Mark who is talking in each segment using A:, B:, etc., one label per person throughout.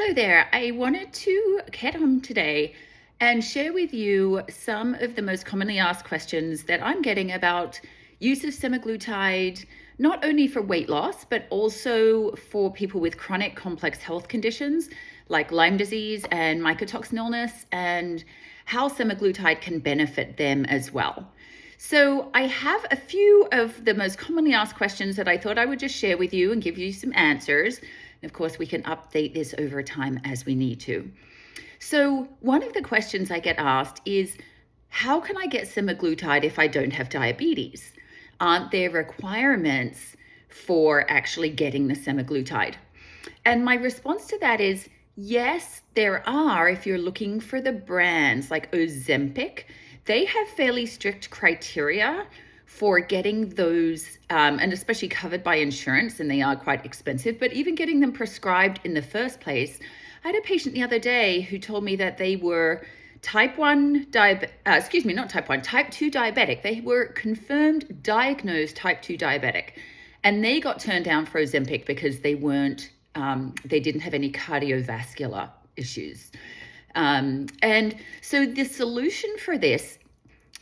A: Hello there. I wanted to get on today and share with you some of the most commonly asked questions that I'm getting about use of semaglutide, not only for weight loss, but also for people with chronic complex health conditions like Lyme disease and mycotoxin illness, and how semaglutide can benefit them as well. So I have a few of the most commonly asked questions that I thought I would just share with you and give you some answers. And of course, we can update this over time as we need to. So one of the questions I get asked is, how can I get semaglutide if I don't have diabetes? Aren't there requirements for actually getting the semaglutide? And my response to that is, yes, there are. If you're looking for the brands like Ozempic, they have fairly strict criteria for getting those, and especially covered by insurance, and they are quite expensive, but even getting them prescribed in the first place. I had a patient the other day who told me that they were type 2 diabetic. They were confirmed diagnosed type 2 diabetic, and they got turned down for Ozempic because they didn't have any cardiovascular issues. And so the solution for this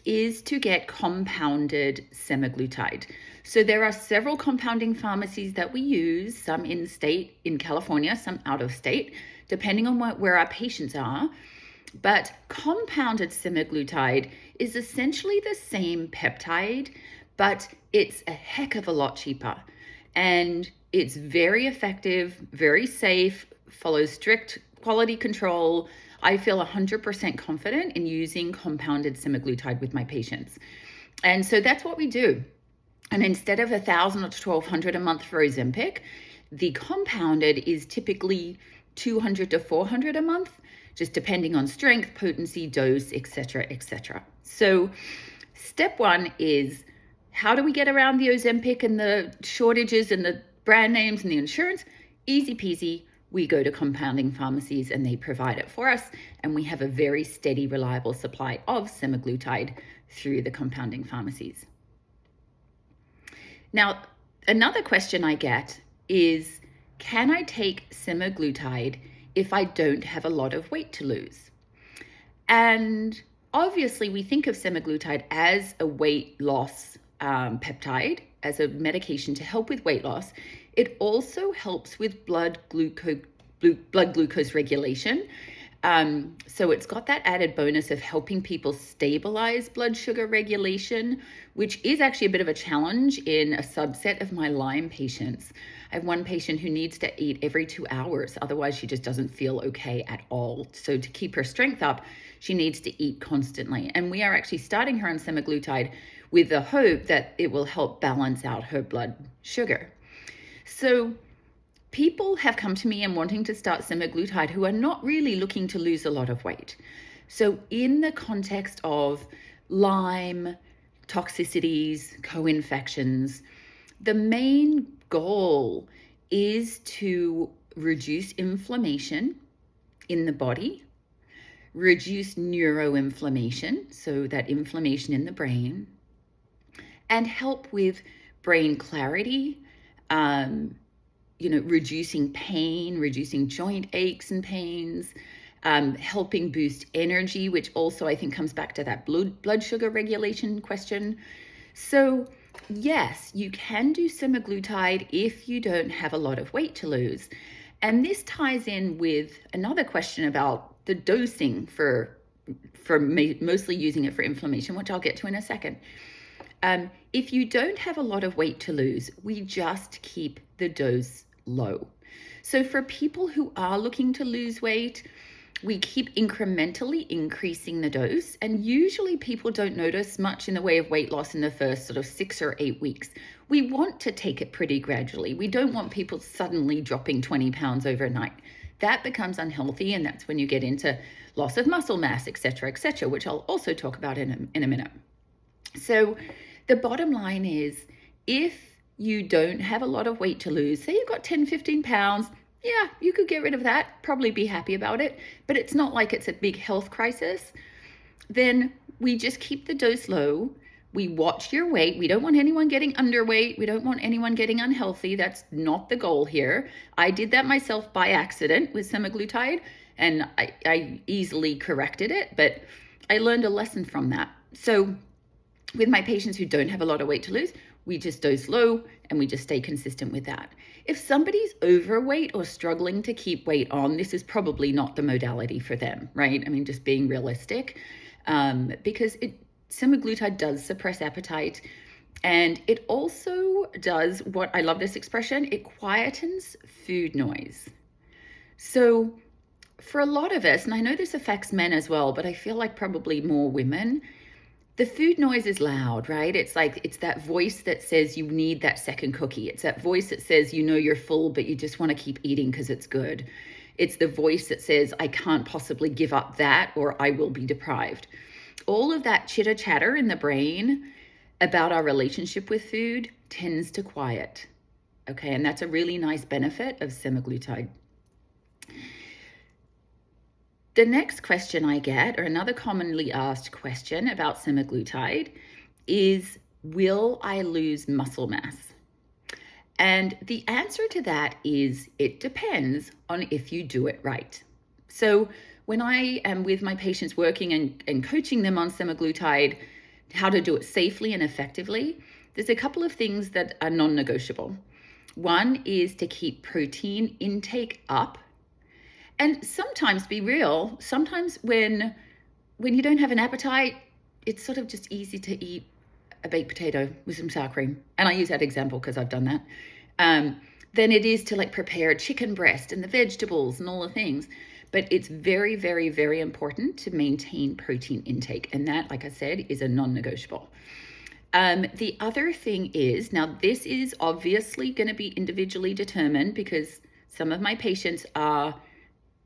A: is to get compounded semaglutide. So there are several compounding pharmacies that we use, some in state in California, some out of state, depending on where our patients are. But compounded semaglutide is essentially the same peptide, but it's a heck of a lot cheaper. And it's very effective, very safe, follows strict quality control. I feel 100% confident in using compounded semaglutide with my patients. And so that's what we do. And instead of $1,000 or $1,200 a month for Ozempic, the compounded is typically $200 to $400 a month, just depending on strength, potency, dose, etc., etc. So step one is, how do we get around the Ozempic and the shortages and the brand names and the insurance? Easy peasy. We go to compounding pharmacies and they provide it for us. And we have a very steady, reliable supply of semaglutide through the compounding pharmacies. Now, another question I get is, can I take semaglutide if I don't have a lot of weight to lose? And obviously we think of semaglutide as a weight loss peptide, as a medication to help with weight loss. It also helps with blood glucose regulation. So it's got that added bonus of helping people stabilize blood sugar regulation, which is actually a bit of a challenge in a subset of my Lyme patients. I have one patient who needs to eat every 2 hours. Otherwise, she just doesn't feel okay at all. So to keep her strength up, she needs to eat constantly. And we are actually starting her on semaglutide with the hope that it will help balance out her blood sugar. So people have come to me and wanting to start semaglutide who are not really looking to lose a lot of weight. So in the context of Lyme, toxicities, co-infections, the main goal is to reduce inflammation in the body, reduce neuroinflammation, so that inflammation in the brain, and help with brain clarity, reducing pain, reducing joint aches and pains, helping boost energy, which also I think comes back to that blood sugar regulation question. So yes, you can do semaglutide if you don't have a lot of weight to lose. And this ties in with another question about the dosing for mostly using it for inflammation, which I'll get to in a second. If you don't have a lot of weight to lose, we just keep the dose low. So for people who are looking to lose weight, we keep incrementally increasing the dose. And usually people don't notice much in the way of weight loss in the first sort of 6 or 8 weeks. We want to take it pretty gradually. We don't want people suddenly dropping 20 pounds overnight. That becomes unhealthy, and that's when you get into loss of muscle mass, etc., which I'll also talk about in a minute. So the bottom line is, if you don't have a lot of weight to lose, say you've got 10, 15 pounds, yeah, you could get rid of that, probably be happy about it, but it's not like it's a big health crisis, then we just keep the dose low. We watch your weight. We don't want anyone getting underweight. We don't want anyone getting unhealthy. That's not the goal here. I did that myself by accident with semaglutide, and I easily corrected it, but I learned a lesson from that. So with my patients who don't have a lot of weight to lose, we just dose low and we just stay consistent with that. If somebody's overweight or struggling to keep weight on, this is probably not the modality for them, right? I mean, just being realistic, because semaglutide does suppress appetite, and it also does what, I love this expression, it quietens food noise. So for a lot of us, and I know this affects men as well, but I feel like probably more women, the food noise is loud, right? It's like, it's that voice that says you need that second cookie. It's that voice that says, you know, you're full, but you just want to keep eating because it's good. It's the voice that says, I can't possibly give up that, or I will be deprived. All of that chitter chatter in the brain about our relationship with food tends to quiet. Okay, and that's a really nice benefit of semaglutide. The next question I get, or another commonly asked question about semaglutide, is, will I lose muscle mass? And the answer to that is, it depends on if you do it right. So when I am with my patients working and coaching them on semaglutide, how to do it safely and effectively, there's a couple of things that are non-negotiable. One is to keep protein intake up. And sometimes, be real, sometimes when you don't have an appetite, it's sort of just easy to eat a baked potato with some sour cream. And I use that example because I've done that. Than it is to like prepare a chicken breast and the vegetables and all the things. But it's very, very, very important to maintain protein intake. And that, like I said, is a non-negotiable. The other thing is, now this is obviously going to be individually determined because some of my patients are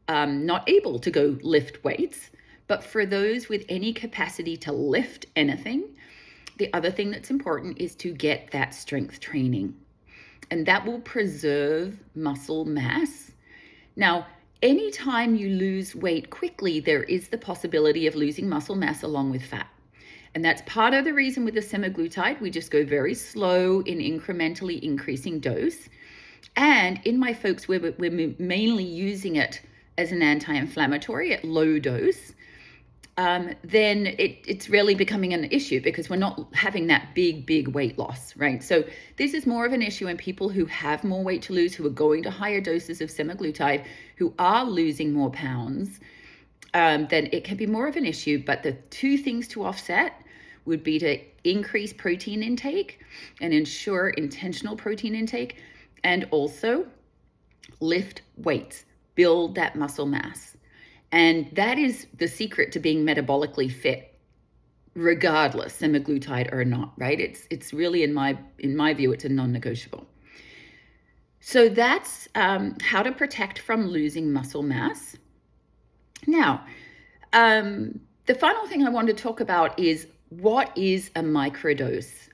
A: not able to go lift weights, but for those with any capacity to lift anything, the other thing that's important is to get that strength training, and that will preserve muscle mass. Now, anytime you lose weight quickly, there is the possibility of losing muscle mass along with fat. And that's part of the reason with the semaglutide, we just go very slow in incrementally increasing dose. And in my folks, we're mainly using it as an anti-inflammatory at low dose, then it's really becoming an issue because we're not having that big weight loss, right? So this is more of an issue in people who have more weight to lose, who are going to higher doses of semaglutide, who are losing more pounds, then it can be more of an issue. But the two things to offset would be to increase protein intake and ensure intentional protein intake, and also lift weights. Build that muscle mass. And that is the secret to being metabolically fit, regardless, semaglutide or not, right? It's really, in my view, it's a non-negotiable. So that's how to protect from losing muscle mass. Now, the final thing I want to talk about is, what is a microdose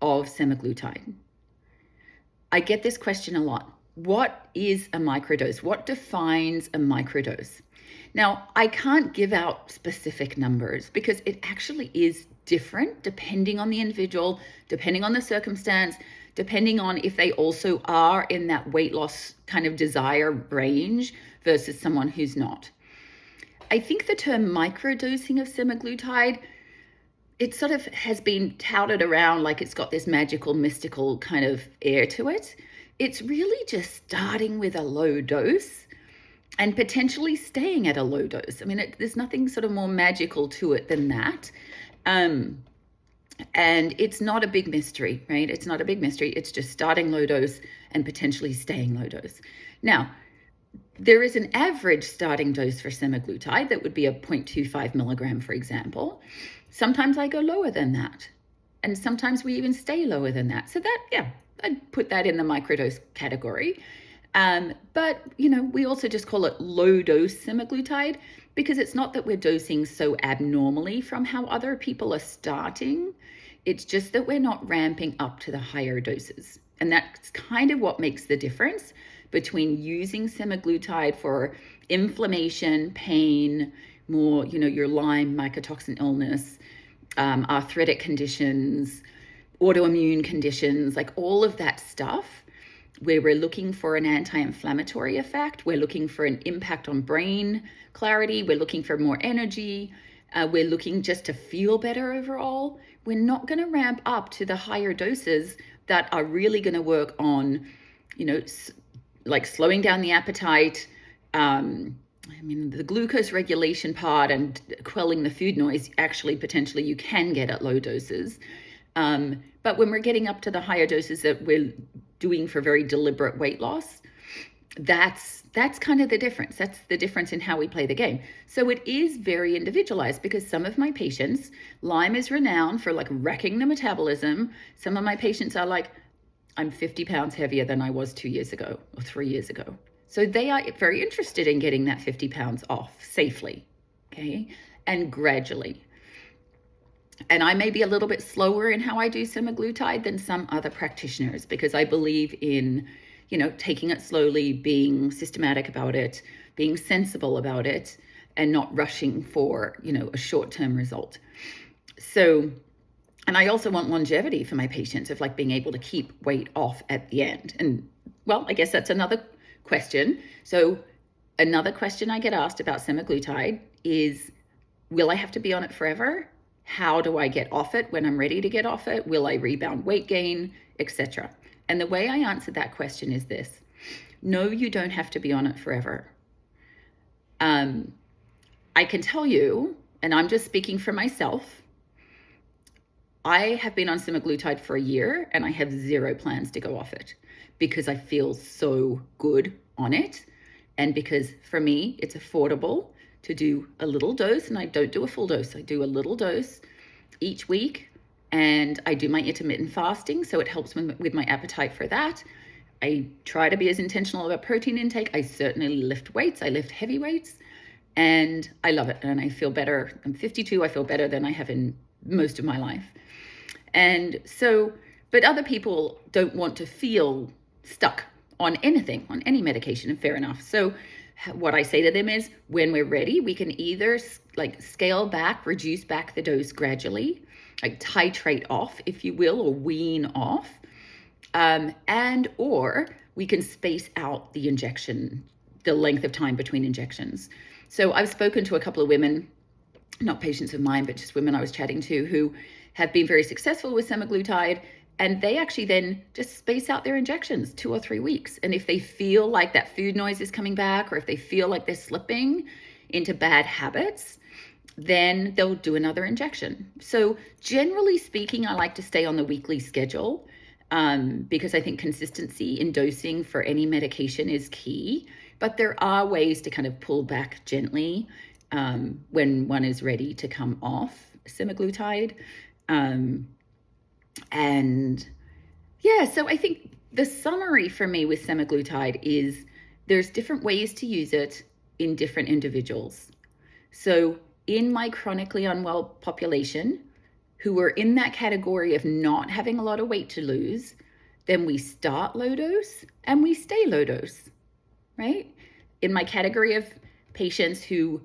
A: of semaglutide? I get this question a lot. What is a microdose? What defines a microdose? Now, I can't give out specific numbers because it actually is different depending on the individual, depending on the circumstance, depending on if they also are in that weight loss kind of desire range versus someone who's not. I think the term microdosing of semaglutide, it sort of has been touted around like it's got this magical, mystical kind of air to it. It's really just starting with a low dose and potentially staying at a low dose. I mean, there's nothing sort of more magical to it than that. And it's not a big mystery, right? It's not a big mystery. It's just starting low dose and potentially staying low dose. Now, there is an average starting dose for semaglutide that would be a 0.25 milligram, for example. Sometimes I go lower than that. And sometimes we even stay lower than that. So that, yeah, I'd put that in the microdose category. But, you know, we also just call it low dose semaglutide because it's not that we're dosing so abnormally from how other people are starting. It's just that we're not ramping up to the higher doses. And that's kind of what makes the difference between using semaglutide for inflammation, pain, more, you know, your Lyme mycotoxin illness, arthritic conditions, autoimmune conditions, like all of that stuff, where we're looking for an anti-inflammatory effect, we're looking for an impact on brain clarity, we're looking for more energy, we're looking just to feel better overall. We're not going to ramp up to the higher doses that are really going to work on, like slowing down the appetite, the glucose regulation part and quelling the food noise, actually, potentially you can get at low doses. But when we're getting up to the higher doses that we're doing for very deliberate weight loss, that's kind of the difference. That's the difference in how we play the game. So it is very individualized, because some of my patients, Lyme is renowned for like wrecking the metabolism. Some of my patients are like, I'm 50 pounds heavier than I was 2 years ago or 3 years ago. So they are very interested in getting that 50 pounds off safely, okay, and gradually. And I may be a little bit slower in how I do semaglutide than some other practitioners, because I believe in, taking it slowly, being systematic about it, being sensible about it, and not rushing for, a short-term result. So, and I also want longevity for my patients of like being able to keep weight off at the end. And well, I guess that's another question. So another question I get asked about semaglutide is, will I have to be on it forever? How do I get off it when I'm ready to get off it? Will I rebound weight gain, etc.? And the way I answer that question is this: no, you don't have to be on it forever. I can tell you, and I'm just speaking for myself, I have been on semaglutide for a year and I have zero plans to go off it, because I feel so good on it. And because for me, it's affordable to do a little dose, and I don't do a full dose. I do a little dose each week, and I do my intermittent fasting, so it helps with my appetite for that. I try to be as intentional about protein intake. I certainly lift weights. I lift heavy weights, and I love it. And I feel better. I'm 52. I feel better than I have in most of my life. And so, but other people don't want to feel stuck on anything, on any medication, and fair enough. So what I say to them is, when we're ready, we can either like scale back, reduce back the dose gradually, like titrate off, if you will, or wean off, and or we can space out the injection, the length of time between injections. So I've spoken to a couple of women, not patients of mine, but just women I was chatting to, who have been very successful with semaglutide, and they actually then just space out their injections 2 or 3 weeks. And if they feel like that food noise is coming back, or if they feel like they're slipping into bad habits, then they'll do another injection. So generally speaking, I like to stay on the weekly schedule, because I think consistency in dosing for any medication is key. But there are ways to kind of pull back gently when one is ready to come off semaglutide. And yeah, so I think the summary for me with semaglutide is there's different ways to use it in different individuals. So in my chronically unwell population, who are in that category of not having a lot of weight to lose, then we start low dose and we stay low dose, right? In my category of patients who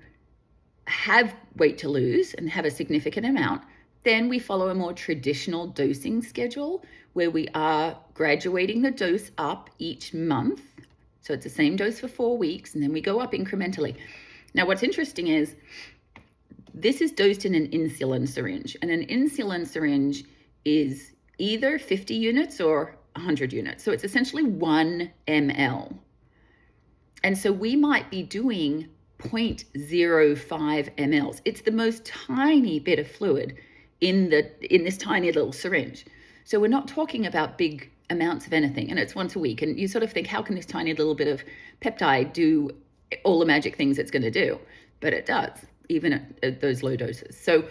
A: have weight to lose and have a significant amount, then we follow a more traditional dosing schedule where we are graduating the dose up each month. So it's the same dose for 4 weeks, and then we go up incrementally. Now, what's interesting is this is dosed in an insulin syringe, and an insulin syringe is either 50 units or 100 units. So it's essentially 1 ml. And so we might be doing 0.05 mLs. It's the most tiny bit of fluid in this tiny little syringe. So we're not talking about big amounts of anything, and it's once a week. And you sort of think, how can this tiny little bit of peptide do all the magic things it's going to do? But it does, even at those low doses. So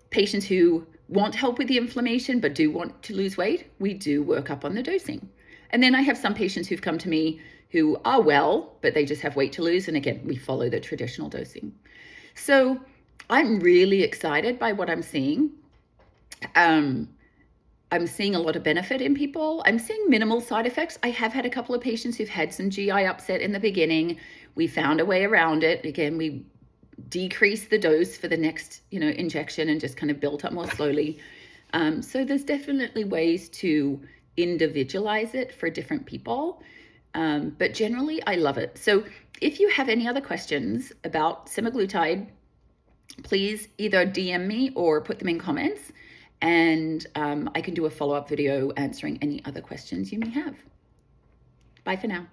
A: patients who want help with the inflammation but do want to lose weight, we do work up on the dosing. And then I have some patients who've come to me who are well, but they just have weight to lose. And again, we follow the traditional dosing. So I'm really excited by what I'm seeing. I'm seeing a lot of benefit in people. I'm seeing minimal side effects. I have had a couple of patients who've had some GI upset in the beginning. We found a way around it. Again, we decrease the dose for the next, injection and just kind of built up more slowly. So there's definitely ways to individualize it for different people. But generally, I love it. So if you have any other questions about semaglutide, please either DM me or put them in comments, and I can do a follow-up video answering any other questions you may have. Bye for now.